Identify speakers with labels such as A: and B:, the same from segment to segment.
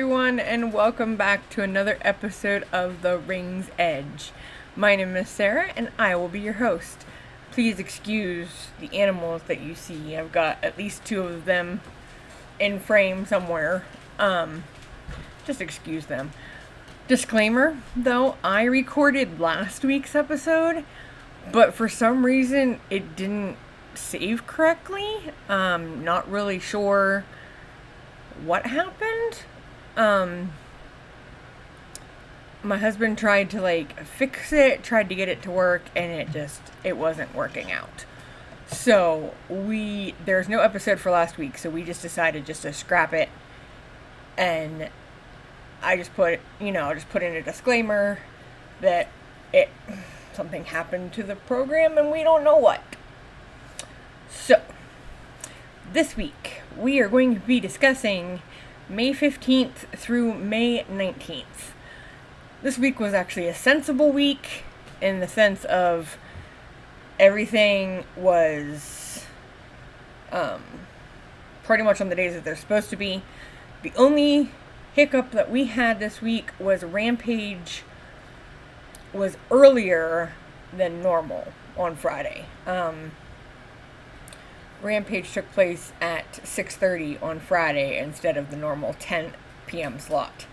A: everyone, and welcome back to another episode of The Ring's Edge. My name is Sarah, and I will be your host. Please excuse the animals that you see. I've got at least two of them in frame somewhere. Just excuse them. Disclaimer, though, I recorded last week's episode, but for some reason it didn't save correctly. Not really sure what happened. My husband tried to fix it, tried to get it to work, and it wasn't working out. So there's no episode for last week, so we just decided to scrap it. And I just put in a disclaimer that something happened to the program and we don't know what. So, this week we are going to be discussing May 15th through May 19th. This week was actually a sensible week in the sense of everything was pretty much on the days that they're supposed to be. The only hiccup that we had this week was Rampage was earlier than normal on Friday. Rampage took place at 6:30 on Friday instead of the normal 10 p.m. slot.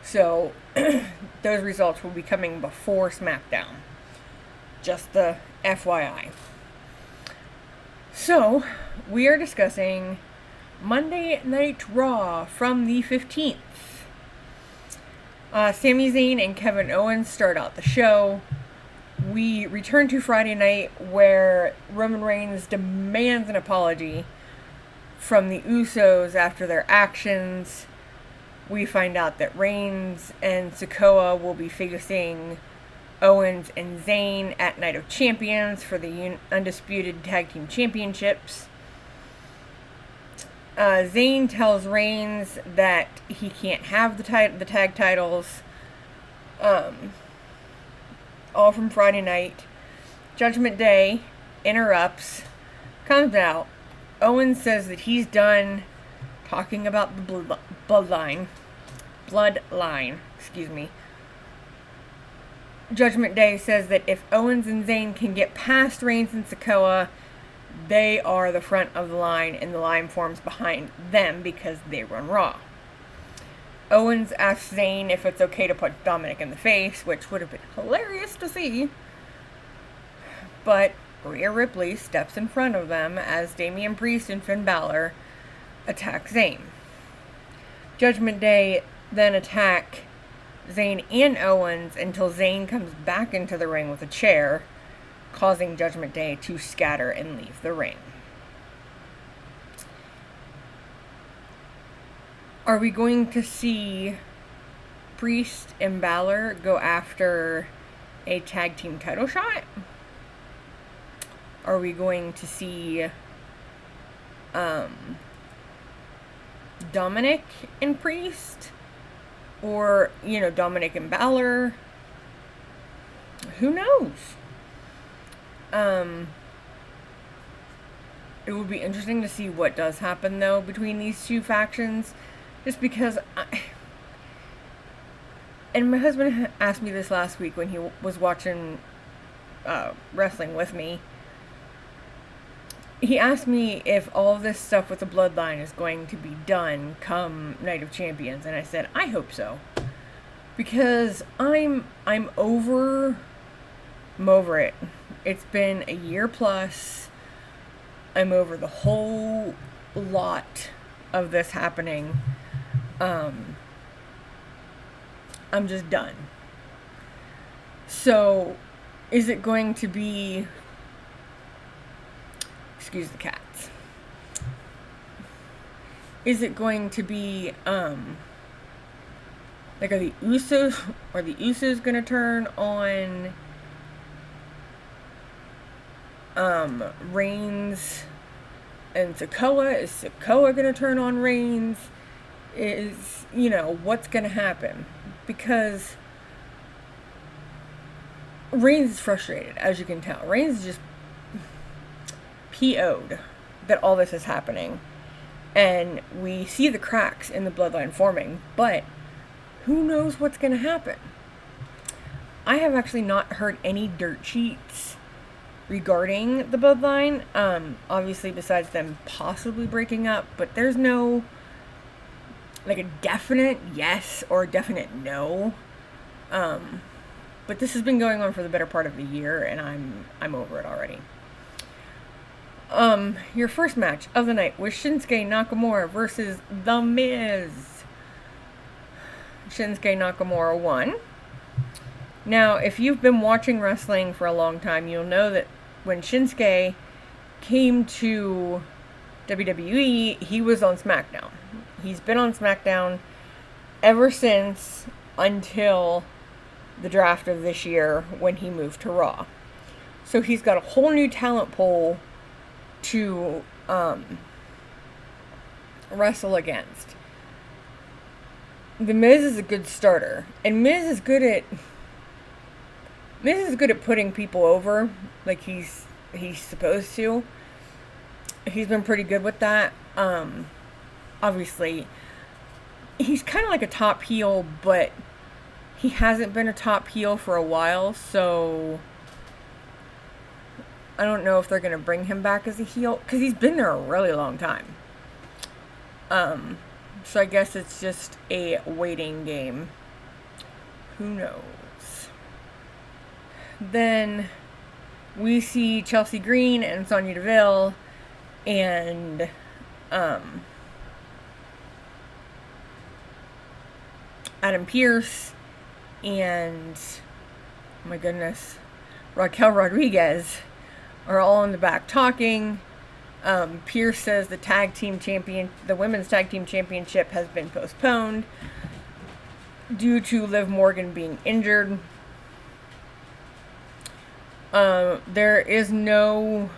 A: So, those results will be coming before Smackdown. Just the FYI. So, we are discussing Monday Night Raw from the 15th. Sami Zayn and Kevin Owens start out the show. We return to Friday night where Roman Reigns demands an apology from the Usos after their actions. We find out that Reigns and Sikoa will be facing Owens and Zayn at Night of Champions for the Undisputed Tag Team Championships. Zayn tells Reigns that he can't have the tag titles. All from Friday night. Judgment Day interrupts. Comes out. Owens says that he's done talking about the bloodline. Judgment Day says that if Owens and Zayn can get past Reigns and Sikoa, they are the front of the line, and the line forms behind them because they run Raw. Owens asks Zayn if it's okay to put Dominic in the face, which would have been hilarious to see. But Rhea Ripley steps in front of them as Damian Priest and Finn Balor attack Zayn. Judgment Day then attack Zayn and Owens until Zayn comes back into the ring with a chair, causing Judgment Day to scatter and leave the ring. Are we going to see Priest and Balor go after a tag team title shot? Are we going to see Dominic and Priest? Or, Dominic and Balor? Who knows? It would be interesting to see what does happen, though, between these two factions. Just because and my husband asked me this last week when he was watching wrestling with me. He asked me if all of this stuff with the bloodline is going to be done come Night of Champions, and I said, I hope so. Because I'm over it. It's been a year plus. I'm over the whole lot of this happening. I'm just done. So, is it going to be... Excuse the cats. Is it going to be, are the Usos gonna turn on, Reigns and Sikoa? Is Sikoa gonna turn on Reigns? What's gonna happen? Because Reigns is frustrated, as you can tell. Reigns is just PO'd that all this is happening. And we see the cracks in the bloodline forming, but who knows what's going to happen? I have actually not heard any dirt sheets regarding the bloodline, obviously besides them possibly breaking up, but there's no like a definite yes or a definite no. But this has been going on for the better part of the year, and I'm over it already. Your first match of the night was Shinsuke Nakamura versus The Miz. Shinsuke Nakamura won. Now, if you've been watching wrestling for a long time, you'll know that when Shinsuke came to WWE, he was on Smackdown. He's been on Smackdown ever since until the draft of this year when he moved to Raw. So he's got a whole new talent pool to wrestle against. The Miz is a good starter, and Miz is good at putting people over like he's supposed to. He's been pretty good with that. Obviously, he's kind of like a top heel, but he hasn't been a top heel for a while, so I don't know if they're going to bring him back as a heel, because he's been there a really long time. So I guess it's just a waiting game. Who knows? Then we see Chelsea Green and Sonya Deville and Adam Pearce and, oh my goodness, Raquel Rodriguez are all in the back talking. Pearce says the women's tag team championship has been postponed due to Liv Morgan being injured. There is no,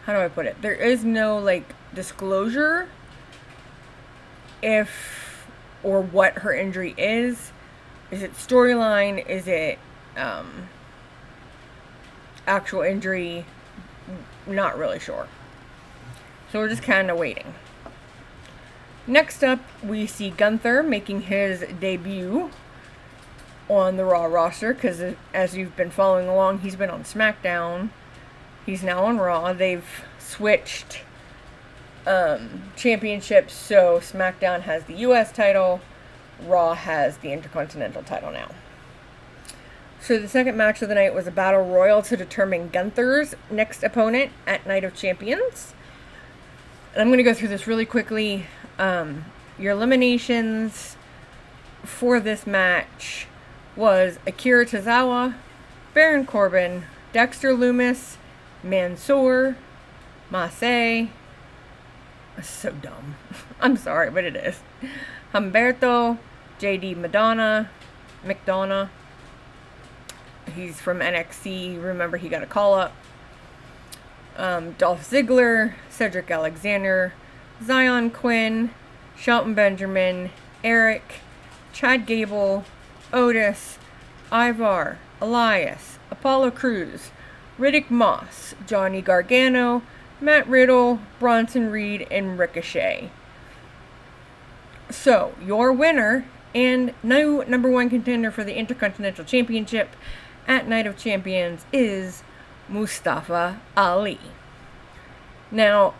A: how do I put it? There is no like disclosure if or what her injury is. Is it storyline? Is it actual injury? Not really sure. So we're just kind of waiting. Next up, we see Gunther making his debut on the Raw roster, because as you've been following along, he's been on SmackDown. He's now on Raw. They've switched championships, so SmackDown has the US title, Raw has the Intercontinental title now. So the second match of the night was a battle royal to determine Gunther's next opponent at Night of Champions. And I'm going to go through this really quickly. Your eliminations for this match was Akira Tozawa, Baron Corbin, Dexter Lumis, Mansoor, Massey. That's so dumb. I'm sorry, but it is. Humberto, JD McDonough. He's from NXT. Remember, he got a call-up. Dolph Ziggler, Cedric Alexander, Zion Quinn, Shelton Benjamin, Eric, Chad Gable, Otis, Ivar, Elias, Apollo Crews, Riddick Moss, Johnny Gargano, Matt Riddle, Bronson Reed, and Ricochet. So, your winner and new number one contender for the Intercontinental Championship at Night of Champions is Mustafa Ali. Now,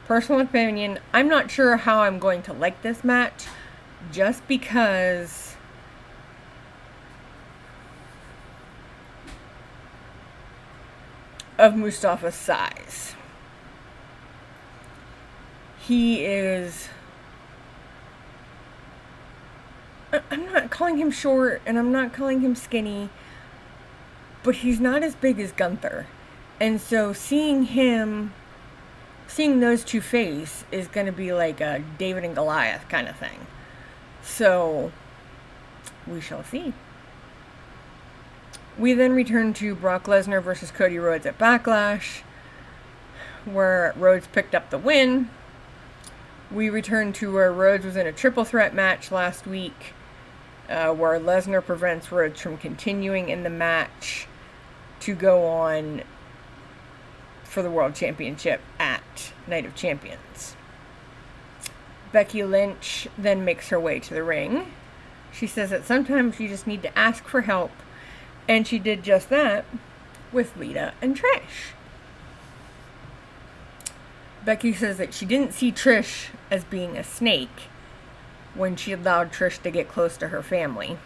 A: personal opinion, I'm not sure how I'm going to like this match, just because of Mustafa's size. He is, I'm not calling him short and I'm not calling him skinny, but he's not as big as Gunther. And so seeing those two face is going to be like a David and Goliath kind of thing. So we shall see. We then return to Brock Lesnar versus Cody Rhodes at Backlash, where Rhodes picked up the win. We return to where Rhodes was in a triple threat match last week, where Lesnar prevents Rhodes from continuing in the match to go on for the World Championship at Night of Champions. Becky Lynch then makes her way to the ring. She says that sometimes you just need to ask for help, and she did just that with Lita and Trish. Becky says that she didn't see Trish as being a snake when she allowed Trish to get close to her family.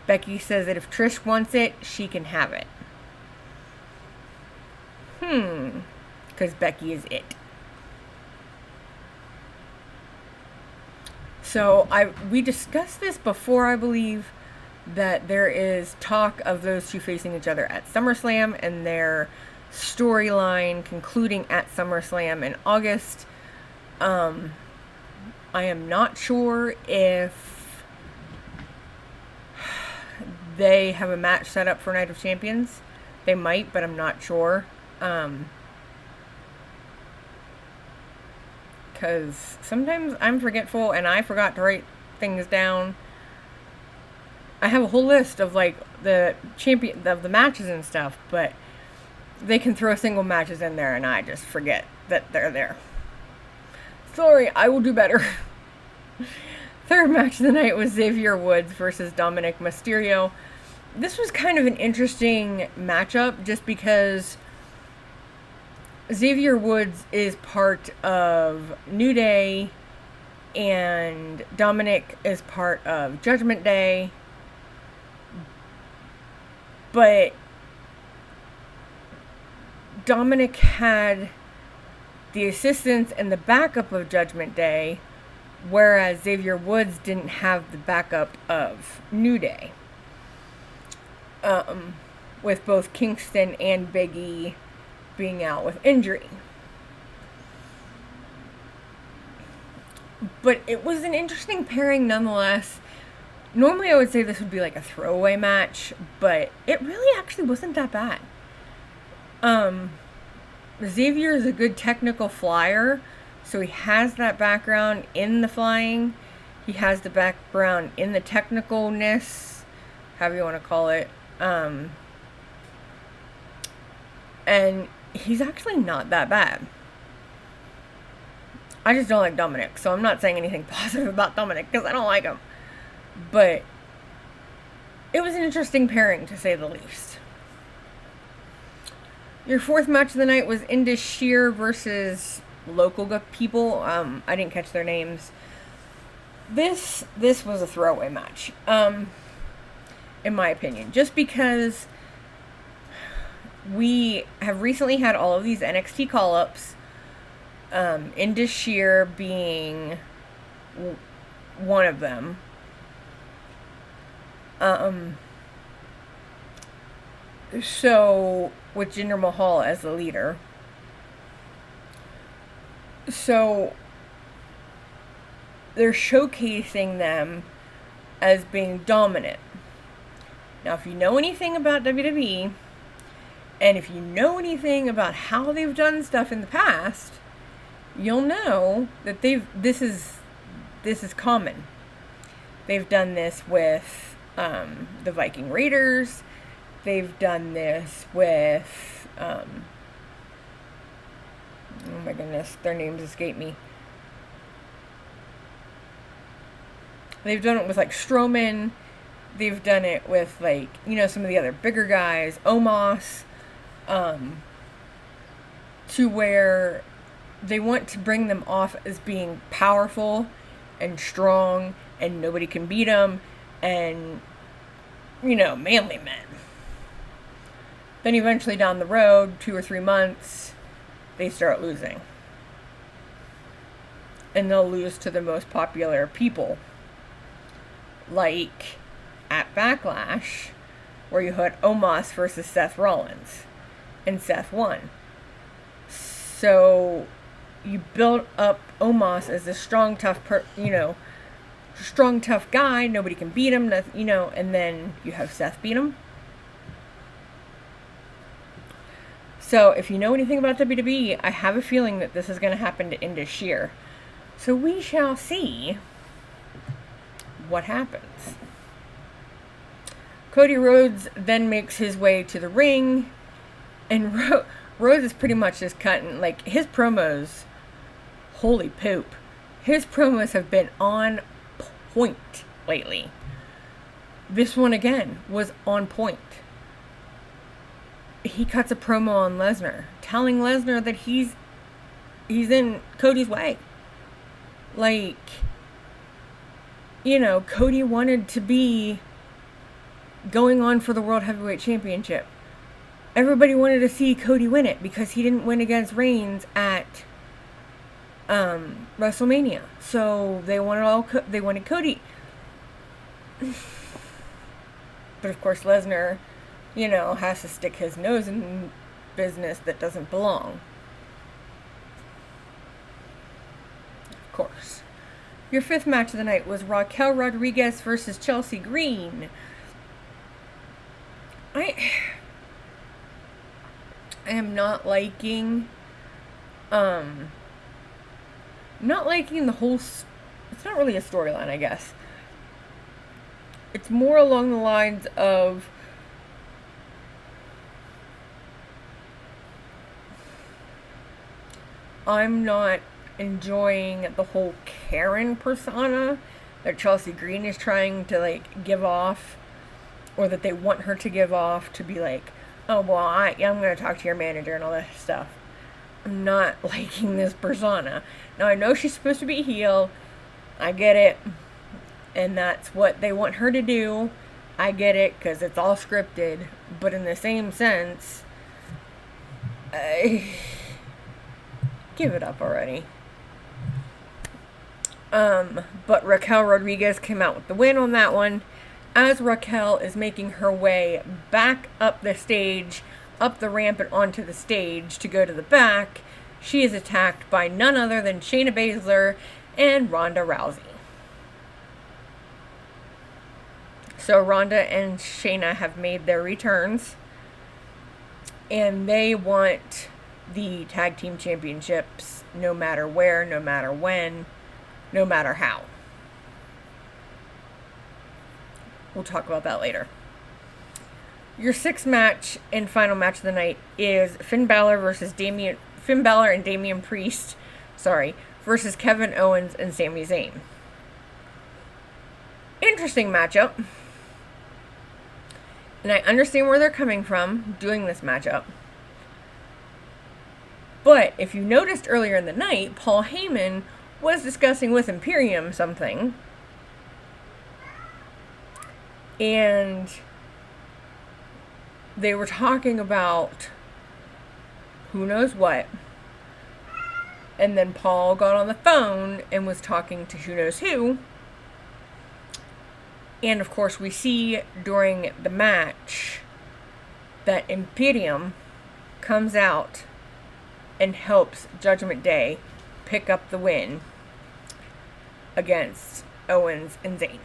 A: Becky says that if Trish wants it, she can have it. Because Becky is it. So we discussed this before, I believe, that there is talk of those two facing each other at SummerSlam and their storyline concluding at SummerSlam in August. I am not sure if they have a match set up for Night of Champions. They might, but I'm not sure. Because sometimes I'm forgetful and I forgot to write things down. I have a whole list of like the champion of the matches and stuff, but they can throw single matches in there and I just forget that they're there. Sorry, I will do better. Third match of the night was Xavier Woods versus Dominic Mysterio. This was kind of an interesting matchup just because Xavier Woods is part of New Day and Dominic is part of Judgment Day. But Dominic had the assistance and the backup of Judgment Day, whereas Xavier Woods didn't have the backup of New Day. With both Kingston and Big E being out with injury. But it was an interesting pairing nonetheless. Normally I would say this would be like a throwaway match, but it really actually wasn't that bad. Xavier is a good technical flyer, so he has that background in the flying. He has the background in the technicalness, however you want to call it. And he's actually not that bad. I just don't like Dominic, so I'm not saying anything positive about Dominic because I don't like him. But it was an interesting pairing, to say the least. Your fourth match of the night was Indus Sher versus local people. I didn't catch their names. This was a throwaway match, in my opinion. Just because we have recently had all of these NXT call-ups, Indus Sher being one of them. So, with Jinder Mahal as the leader. So, they're showcasing them as being dominant. Now, if you know anything about WWE, and if you know anything about how they've done stuff in the past, you'll know that this is common. They've done this with the Viking Raiders. They've done this with oh my goodness, their names escape me. They've done it with like Strowman. They've done it with like, some of the other bigger guys, Omos, to where they want to bring them off as being powerful and strong and nobody can beat them and, manly men. Then eventually down the road, 2 or 3 months, they start losing. And they'll lose to the most popular people. Like at Backlash, where you had Omos versus Seth Rollins. And Seth won. So you build up Omos as a strong, tough guy. Nobody can beat him, and then you have Seth beat him. So, if you know anything about WWE, I have a feeling that this is going to happen to Indus Sher. So, we shall see what happens. Cody Rhodes then makes his way to the ring, and Rose is pretty much just cutting, like, his promos, holy poop. His promos have been on point lately. This one, again, was on point. He cuts a promo on Lesnar, telling Lesnar that he's in Cody's way. Like, you know, Cody wanted to be going on for the World Heavyweight Championship. Everybody wanted to see Cody win it because he didn't win against Reigns at WrestleMania. So they wanted Cody. But of course Lesnar, you know, has to stick his nose in business that doesn't belong. Of course. Your fifth match of the night was Raquel Rodriguez versus Chelsea Green. I am not liking the whole, it's not really a storyline, I guess. It's more along the lines of I'm not enjoying the whole Karen persona that Chelsea Green is trying to, like, give off, or that they want her to give off, to be like, oh, well, I'm going to talk to your manager and all that stuff. I'm not liking this persona. Now, I know she's supposed to be a heel. I get it. And that's what they want her to do. I get it, because it's all scripted. But in the same sense, give it up already. But Raquel Rodriguez came out with the win on that one. As Raquel is making her way back up the stage, up the ramp and onto the stage to go to the back, she is attacked by none other than Shayna Baszler and Ronda Rousey. So Ronda and Shayna have made their returns, and they want the tag team championships no matter where, no matter when, no matter how. We'll talk about that later. Your sixth match and final match of the night is Finn Balor and Damian Priest, versus Kevin Owens and Sami Zayn. Interesting matchup. And I understand where they're coming from doing this matchup. But if you noticed earlier in the night, Paul Heyman was discussing with Imperium something. And they were talking about who knows what. And then Paul got on the phone and was talking to who knows who. And of course we see during the match that Imperium comes out and helps Judgment Day pick up the win against Owens and Zayn.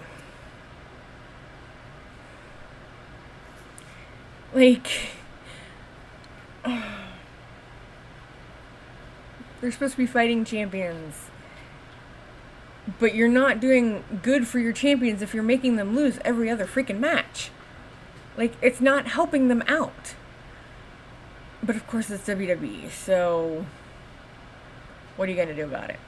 A: Like, they're supposed to be fighting champions. But you're not doing good for your champions if you're making them lose every other freaking match. Like, it's not helping them out. But of course it's WWE, so what are you going to do about it?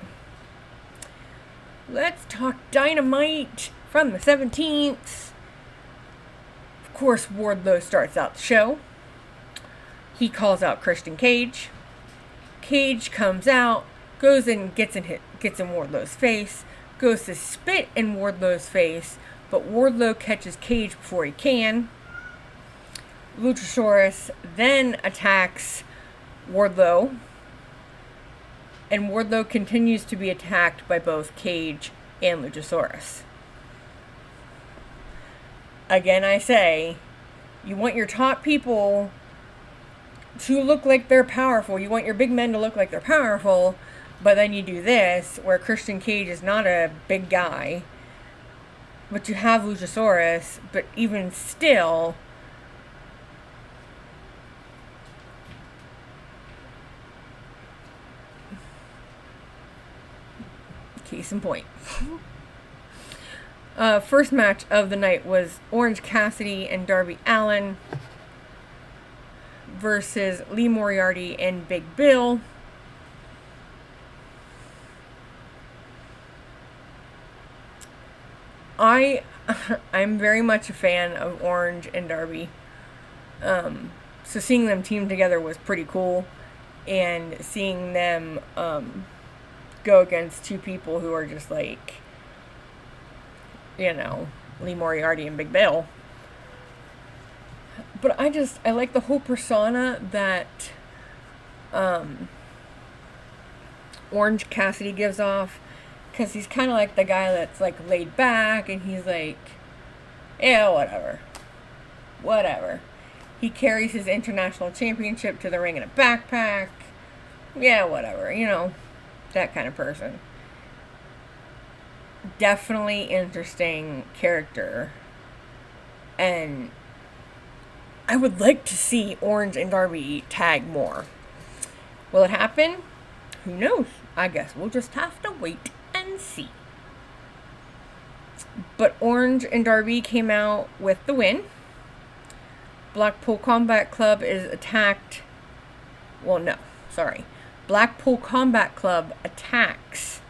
A: Let's talk Dynamite from the 17th. Of course, Wardlow starts out the show. He calls out Christian Cage. Cage comes out, goes in, gets in Wardlow's face, goes to spit in Wardlow's face, but Wardlow catches Cage before he can. Luchasaurus then attacks Wardlow, and Wardlow continues to be attacked by both Cage and Luchasaurus. Again, I say, you want your top people to look like they're powerful. You want your big men to look like they're powerful, but then you do this, where Christian Cage is not a big guy, but you have Luchasaurus, but even still, case in point. First match of the night was Orange Cassidy and Darby Allin versus Lee Moriarty and Big Bill. I'm very much a fan of Orange and Darby. So seeing them team together was pretty cool. And seeing them go against two people who are just like, Lee Moriarty and Big Bill. But I like the whole persona that Orange Cassidy gives off. Because he's kind of like the guy that's like laid back and he's like, yeah, whatever. He carries his international championship to the ring in a backpack. Yeah, whatever, that kind of person. Definitely interesting character. And I would like to see Orange and Darby tag more. Will it happen? Who knows? I guess we'll just have to wait and see. But Orange and Darby came out with the win. Blackpool Combat Club is attacked. Blackpool Combat Club attacks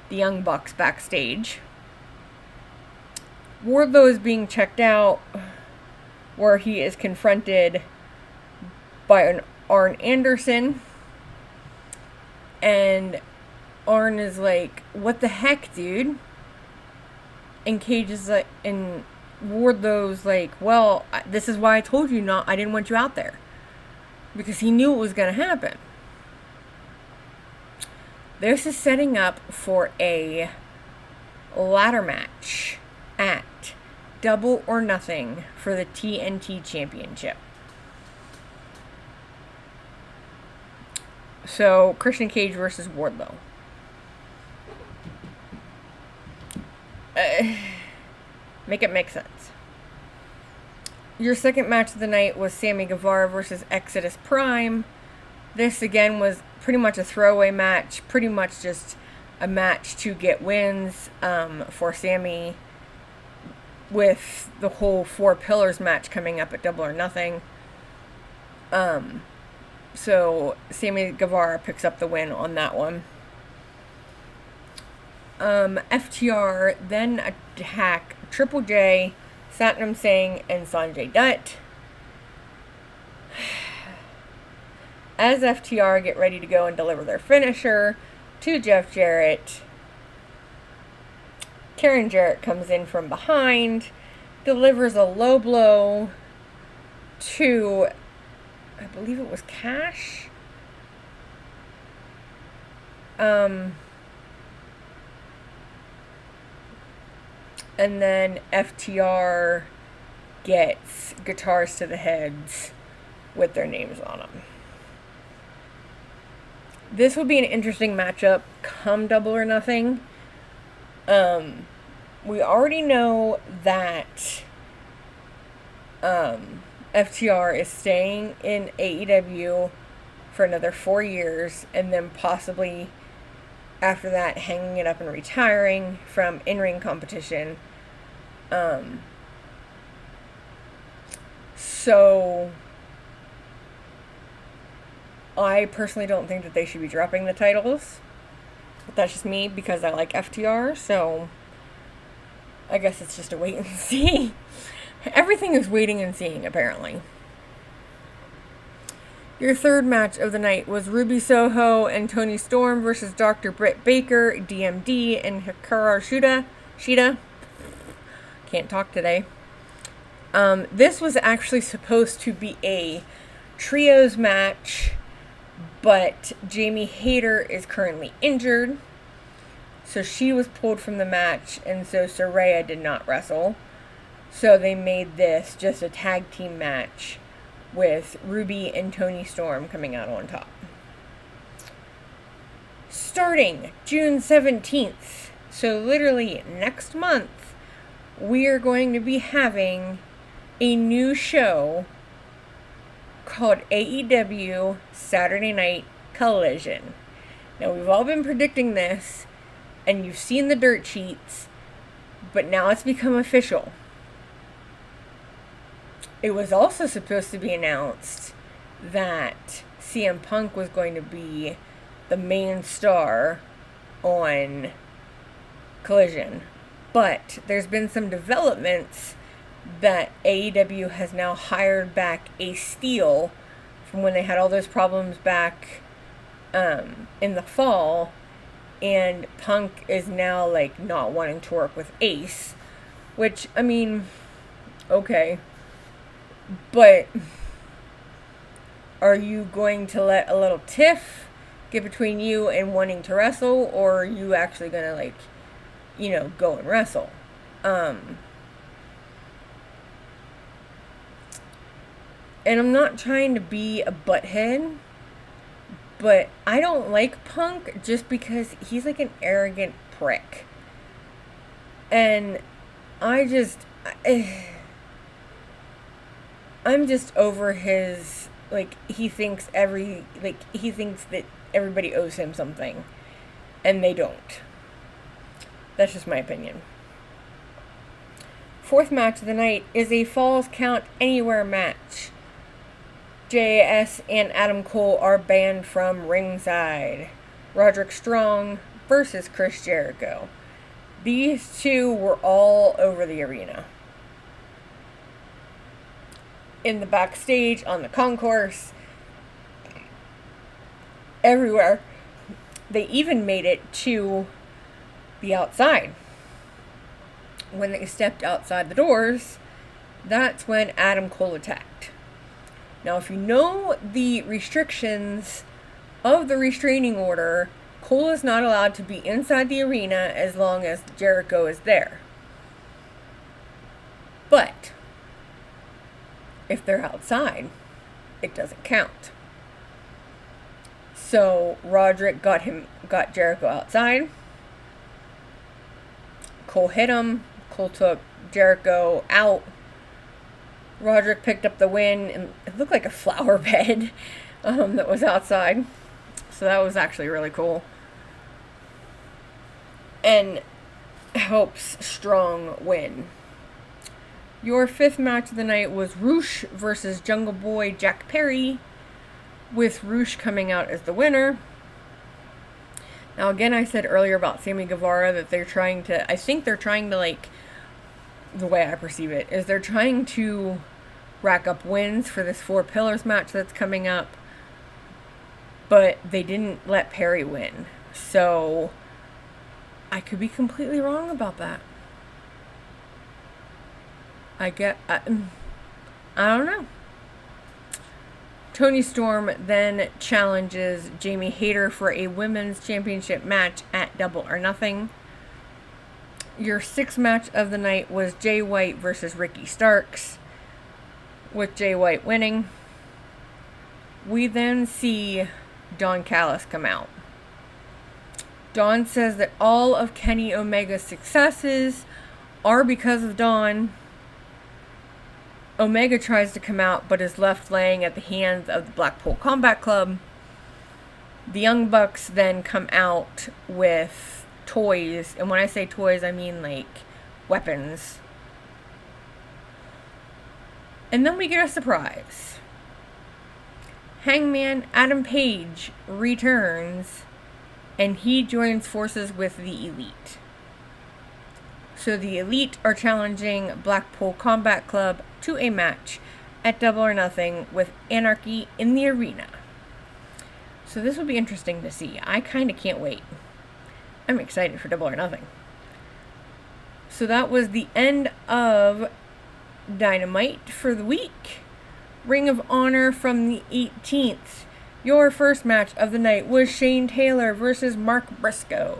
A: the Young Bucks backstage. Wardlow is being checked out, where he is confronted by an Arn Anderson. And Arn is like, what the heck, dude? And Cage is like, and Wardlow's like, well, this is why I told you I didn't want you out there. Because he knew it was going to happen. This is setting up for a ladder match at Double or Nothing for the TNT Championship. So, Christian Cage versus Wardlow. Make it make sense. Your second match of the night was Sammy Guevara versus Exodus Prime. This again was pretty much a throwaway match. Pretty much just a match to get wins for Sammy, with the whole 4 Pillars match coming up at Double or Nothing. So Sammy Guevara picks up the win on that one. FTR then attack Triple J, Satnam Singh, and Sanjay Dutt. As FTR get ready to go and deliver their finisher to Jeff Jarrett, Karen Jarrett comes in from behind, delivers a low blow to, I believe it was Cash. And then FTR gets guitars to the heads with their names on them. This will be an interesting matchup come Double or Nothing. We already know that FTR is staying in AEW for another 4 years, and then possibly after that hanging it up and retiring from in-ring competition. So I personally don't think that they should be dropping the titles. But that's just me, because I like FTR, so I guess it's just a wait and see. Everything is waiting and seeing, apparently. Your third match of the night was Ruby Soho and Toni Storm versus Dr. Britt Baker, DMD, and Hikaru Shida. Can't talk today. This was actually supposed to be a trios match, but Jamie Hayter is currently injured, so she was pulled from the match, and so Saraya did not wrestle. So they made this just a tag team match with Ruby and Toni Storm coming out on top. Starting June 17th, so literally next month, we are going to be having a new show called AEW Saturday Night Collision. Now, we've all been predicting this, and you've seen the dirt sheets, but now it's become official. It was also supposed to be announced that CM Punk was going to be the main star on Collision. But there's been some developments that AEW has now hired back Ace Steel from when they had all those problems back in the fall, and Punk is now like not wanting to work with Ace, which, I mean, okay, but are you going to let a little tiff get between you and wanting to wrestle, or are you actually gonna, like, you know, go and wrestle? And I'm not trying to be a butthead, but I don't like Punk just because he's like an arrogant prick. And I'm just over his, like, he thinks that everybody owes him something, and they don't. That's just my opinion. Fourth match of the night is a Falls Count Anywhere match. JAS and Adam Cole are banned from ringside. Roderick Strong versus Chris Jericho. These two were all over the arena. In the backstage, on the concourse, everywhere. They even made it to the outside. When they stepped outside the doors, that's when Adam Cole attacked. Now, if you know the restrictions of the restraining order, Cole is not allowed to be inside the arena as long as Jericho is there. But if they're outside, it doesn't count. So Roderick got Jericho outside. Cole hit him. Cole took Jericho out. Roderick picked up the win, and it looked like a flower bed that was outside. So that was actually really cool. And helps Strong win. Your fifth match of the night was Roosh versus Jungle Boy Jack Perry, with Roosh coming out as the winner. Now, again, I said earlier about Sammy Guevara that I think they're trying to, like, the way I perceive it, is they're trying to rack up wins for this Four Pillars match that's coming up, but they didn't let Perry win. So, I could be completely wrong about that. I don't know. Toni Storm then challenges Jamie Hayter for a women's championship match at Double or Nothing. Your sixth match of the night was Jay White versus Ricky Starks, with Jay White winning. We then see Don Callis come out. Don says that all of Kenny Omega's successes are because of Don. Omega tries to come out, but is left laying at the hands of the Blackpool Combat Club. The Young Bucks then come out with toys, and when I say toys, I mean, like, weapons. And then we get a surprise. Hangman Adam Page returns, and he joins forces with the Elite. So the Elite are challenging Blackpool Combat Club to a match at Double or Nothing with Anarchy in the arena. So this will be interesting to see. I kind of can't wait. I'm excited for Double or Nothing. So that was the end of Dynamite for the week. Ring of Honor from the 18th. Your first match of the night was Shane Taylor versus Mark Briscoe,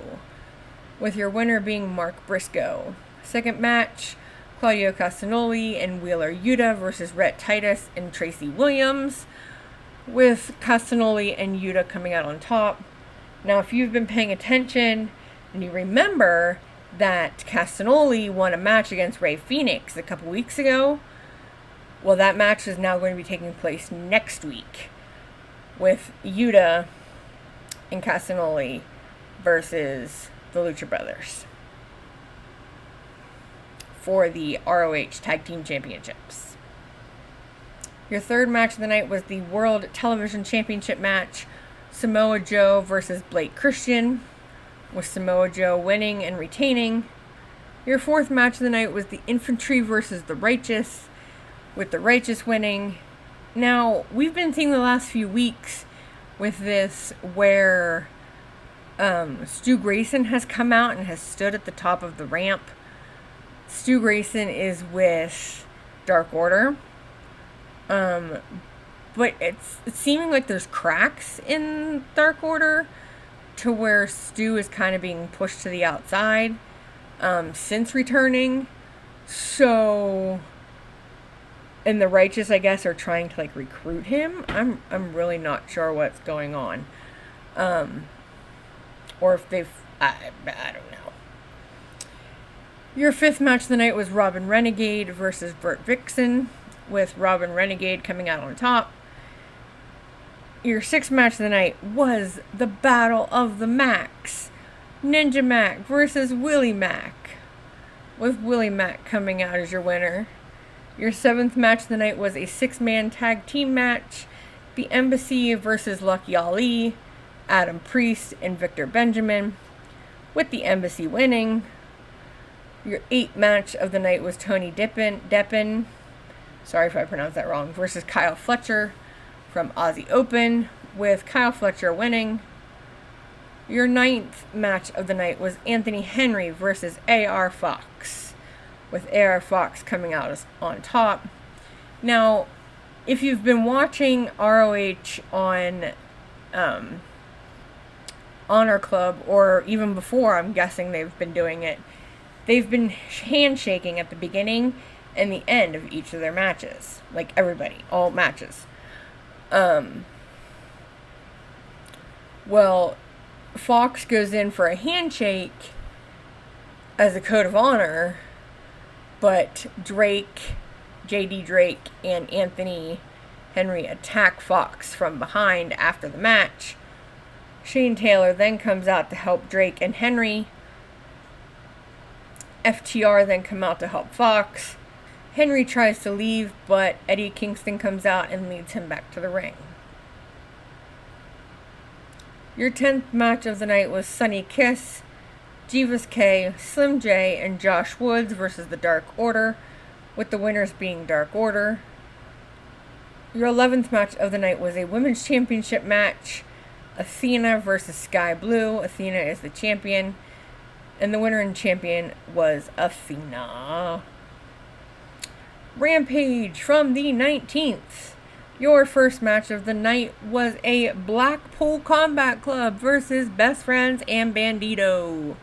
A: with your winner being Mark Briscoe. Second match, Claudio Castagnoli and Wheeler Yuta versus Rhett Titus and Tracy Williams, with Castagnoli and Yuta coming out on top. Now, if you've been paying attention and you remember that Castagnoli won a match against Rey Fenix a couple weeks ago, well, that match is now going to be taking place next week with Yuta and Castagnoli versus the Lucha Brothers for the ROH Tag Team Championships. Your third match of the night was the World Television Championship match, Samoa Joe versus Blake Christian, with Samoa Joe winning and retaining. Your fourth match of the night was the Infantry versus the Righteous, with the Righteous winning. Now, we've been seeing the last few weeks with this where Stu Grayson has come out and has stood at the top of the ramp. Stu Grayson is with Dark Order. But it's seeming like there's cracks in Dark Order to where Stu is kind of being pushed to the outside since returning. So, and the Righteous, I guess, are trying to like recruit him. I'm really not sure what's going on. Or if they've, I don't know. Your fifth match of the night was Robin Renegade versus Burt Vixen, with Robin Renegade coming out on top. Your sixth match of the night was the Battle of the Macs, Ninja Mac versus Willie Mac, with Willie Mac coming out as your winner. Your seventh match of the night was a 6-man tag team match, the Embassy versus Lucky Ali, Adam Priest, and Victor Benjamin, with the Embassy winning. Your eighth match of the night was Tony Deppen, sorry if I pronounced that wrong, versus Kyle Fletcher from Aussie Open, with Kyle Fletcher winning. Your ninth match of the night was Anthony Henry versus A.R. Fox, with A.r Fox coming out on top. Now, if you've been watching ROH on Honor Club, or even before, I'm guessing they've been doing it, they've been handshaking at the beginning and the end of each of their matches. Like everybody, all matches. Well, Fox goes in for a handshake as a code of honor, but JD Drake, and Anthony Henry attack Fox from behind after the match. Shane Taylor then comes out to help Drake and Henry. FTR then come out to help Fox. Henry tries to leave, but Eddie Kingston comes out and leads him back to the ring. Your 10th match of the night was Sonny Kiss, Jeeves K, Slim J, and Josh Woods versus the Dark Order, with the winners being Dark Order. Your 11th match of the night was a Women's Championship match, Athena versus Sky Blue. Athena is the champion, and the winner and champion was Athena. Rampage from the 19th. Your first match of the night was a Blackpool Combat Club versus Best Friends and Bandito.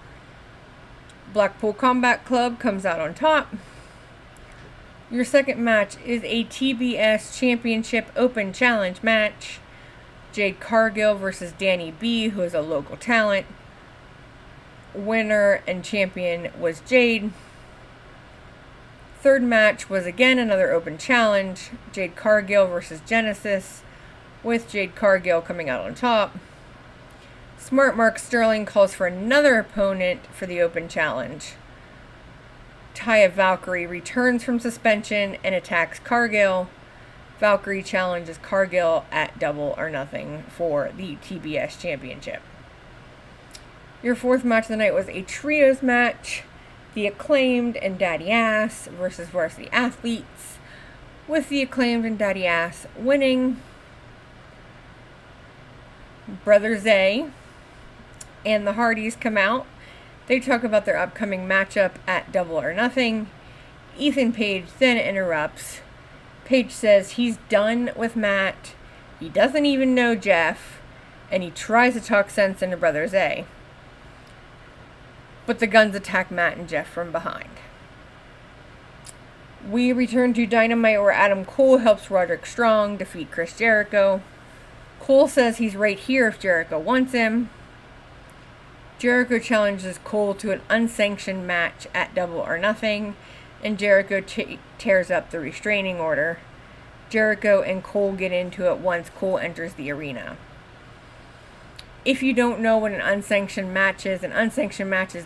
A: Blackpool Combat Club comes out on top. Your second match is a TBS Championship Open Challenge match. Jade Cargill versus Danny B, who is a local talent. Winner and champion was Jade. Third match was again another open challenge, Jade Cargill versus Genesis, with Jade Cargill coming out on top. Smart Mark Sterling calls for another opponent for the open challenge. Taya Valkyrie returns from suspension and attacks Cargill. Valkyrie challenges Cargill at Double or Nothing for the TBS Championship. Your fourth match of the night was a trios match, The Acclaimed and Daddy Ass versus Varsity Athletes, with The Acclaimed and Daddy Ass winning. Brother Zay and the Hardys come out. They talk about their upcoming matchup at Double or Nothing. Ethan Page then interrupts. Page says he's done with Matt. He doesn't even know Jeff, and he tries to talk sense into Brother Zay. But the Guns attack Matt and Jeff from behind. We return to Dynamite, where Adam Cole helps Roderick Strong defeat Chris Jericho. Cole says he's right here if Jericho wants him. Jericho challenges Cole to an unsanctioned match at Double or Nothing, and Jericho tears up the restraining order. Jericho and Cole get into it once Cole enters the arena. If you don't know what an unsanctioned match is,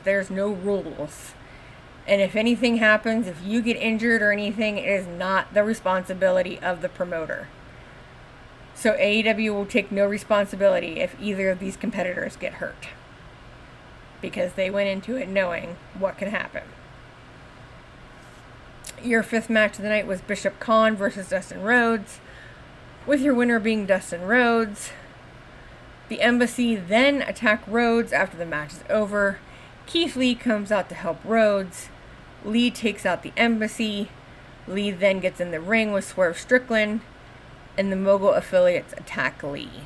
A: there's no rules. And if anything happens, if you get injured or anything, it is not the responsibility of the promoter. So AEW will take no responsibility if either of these competitors get hurt, because they went into it knowing what can happen. Your fifth match of the night was Bishop Khan versus Dustin Rhodes, with your winner being Dustin Rhodes. The Embassy then attack Rhodes after the match is over. Keith Lee comes out to help Rhodes. Lee takes out the Embassy. Lee then gets in the ring with Swerve Strickland, and the Mogul affiliates attack Lee.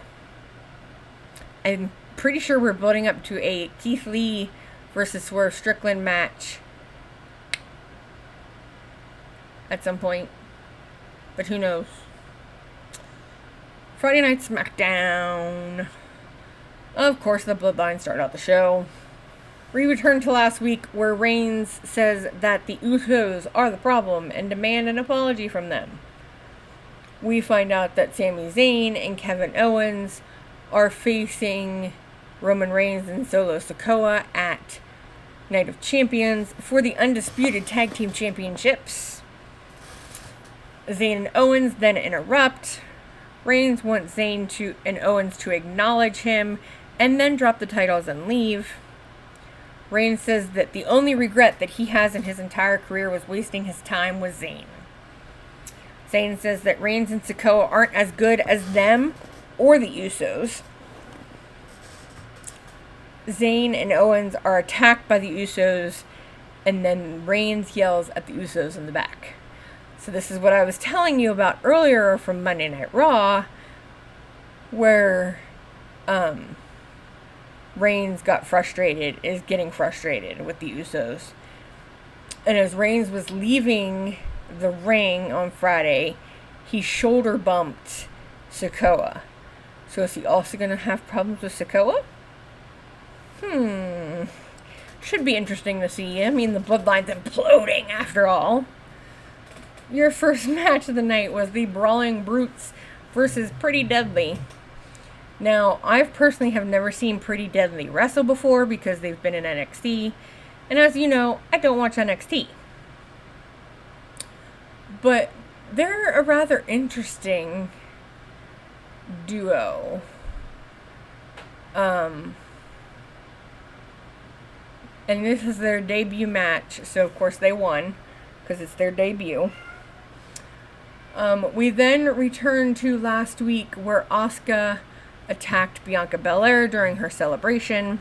A: I'm pretty sure we're building up to a Keith Lee versus Swerve Strickland match at some point, but who knows. Friday Night Smackdown. Of course, the Bloodline start out the show. We return to last week, where Reigns says that the Usos are the problem and demand an apology from them. We find out that Sami Zayn and Kevin Owens are facing Roman Reigns and Solo Sikoa at Night of Champions for the Undisputed Tag Team Championships. Zayn and Owens then interrupt. Reigns wants Zayn and Owens to acknowledge him and then drop the titles and leave. Reigns says that the only regret that he has in his entire career was wasting his time with Zayn. Zayn says that Reigns and Sikoa aren't as good as them or the Usos. Zayn and Owens are attacked by the Usos, and then Reigns yells at the Usos in the back. So this is what I was telling you about earlier from Monday Night Raw, where Reigns is getting frustrated with the Usos. And as Reigns was leaving the ring on Friday, he shoulder bumped Sikoa. So is he also going to have problems with Sikoa? Should be interesting to see. I mean, the Bloodline's imploding after all. Your first match of the night was the Brawling Brutes versus Pretty Deadly. Now, I personally have never seen Pretty Deadly wrestle before because they've been in NXT. And as you know, I don't watch NXT. But they're a rather interesting duo. And this is their debut match, so of course they won, because it's their debut. We then return to last week, where Asuka attacked Bianca Belair during her celebration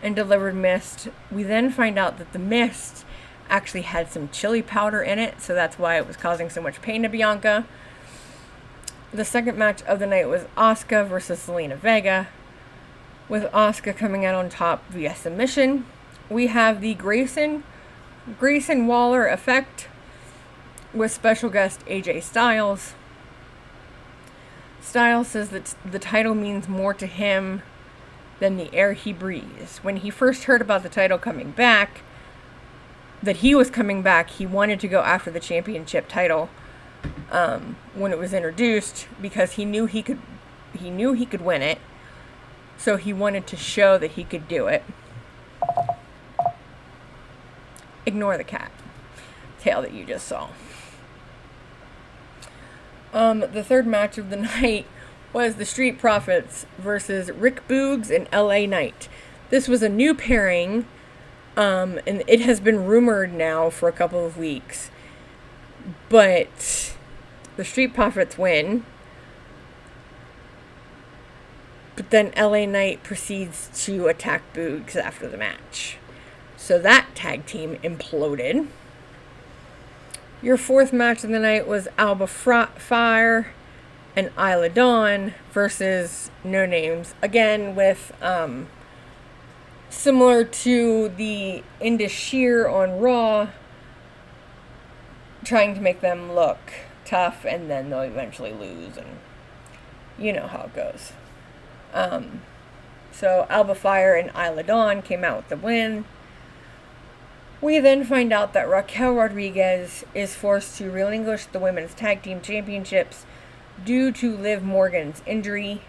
A: and delivered mist. We then find out that the mist actually had some chili powder in it, so that's why it was causing so much pain to Bianca. The second match of the night was Asuka versus Selena Vega, with Asuka coming out on top via submission. We have the Grayson Waller effect with special guest AJ Styles. Styles says that the title means more to him than the air he breathes. When he first heard about the title coming back, that he was coming back, he wanted to go after the championship title when it was introduced, because he knew he could win it. So he wanted to show that he could do it. Ignore the cat tail that you just saw. The third match of the night was the Street Profits versus Rick Boogs and LA Knight. This was a new pairing, and it has been rumored now for a couple of weeks. But the Street Profits win. But then LA Knight proceeds to attack Boogs after the match. So that tag team imploded. Your fourth match of the night was Alba Fire and Isla Dawn versus No Names. Again, with similar to the Indus Sheer on Raw, trying to make them look tough, and then they'll eventually lose, and you know how it goes. So Alba Fire and Isla Dawn came out with the win. We then find out that Raquel Rodriguez is forced to relinquish the Women's Tag Team Championships due to Liv Morgan's injury,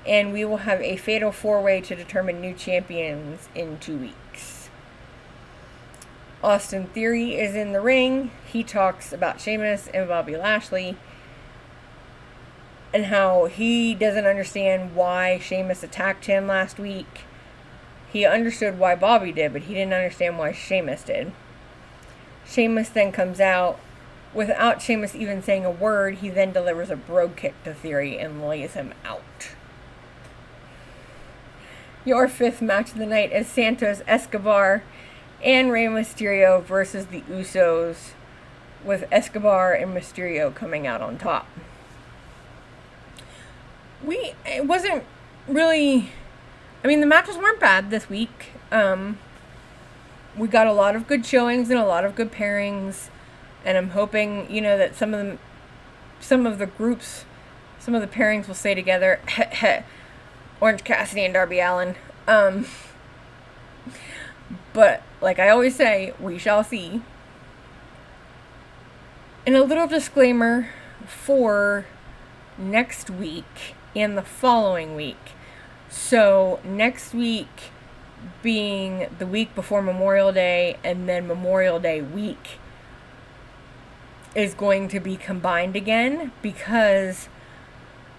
A: and we will have a fatal four-way to determine new champions in 2 weeks. Austin Theory is in the ring. He talks about Sheamus and Bobby Lashley and how he doesn't understand why Sheamus attacked him last week. He understood why Bobby did, but he didn't understand why Sheamus did. Sheamus then comes out. Without Sheamus even saying a word, he then delivers a brogue kick to Theory and lays him out. Your fifth match of the night is Santos Escobar and Rey Mysterio versus the Usos, with Escobar and Mysterio coming out on top. It wasn't really... I mean, the matches weren't bad this week. We got a lot of good showings and a lot of good pairings, and I'm hoping, that some of the groups, some of the pairings will stay together. Orange Cassidy and Darby Allin. But, like I always say, we shall see. And a little disclaimer for next week and the following week. So, next week being the week before Memorial Day, and then Memorial Day week is going to be combined again, because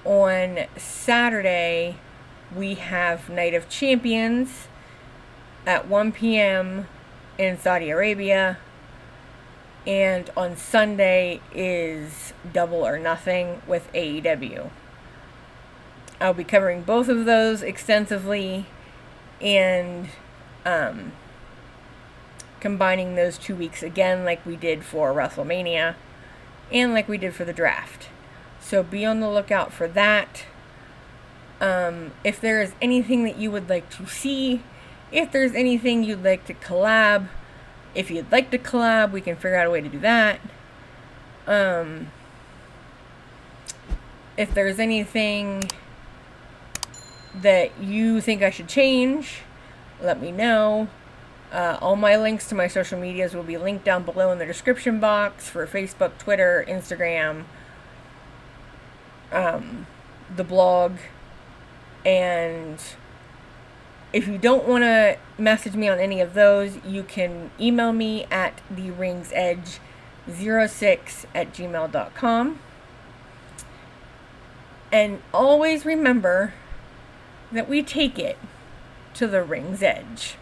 A: on Saturday we have Night of Champions at 1 p.m. in Saudi Arabia, and on Sunday is Double or Nothing with AEW. I'll be covering both of those extensively and combining those 2 weeks again like we did for WrestleMania and like we did for the draft. So be on the lookout for that. If there is anything that you would like to see, if there's anything you'd like to collab, if you'd like to collab, we can figure out a way to do that. If there's anything that you think I should change, let me know. All my links to my social medias will be linked down below in the description box for Facebook, Twitter, Instagram, the blog. And if you don't want to message me on any of those, you can email me at theringsedge06@gmail.com. And always remember that we take it to the ring's edge.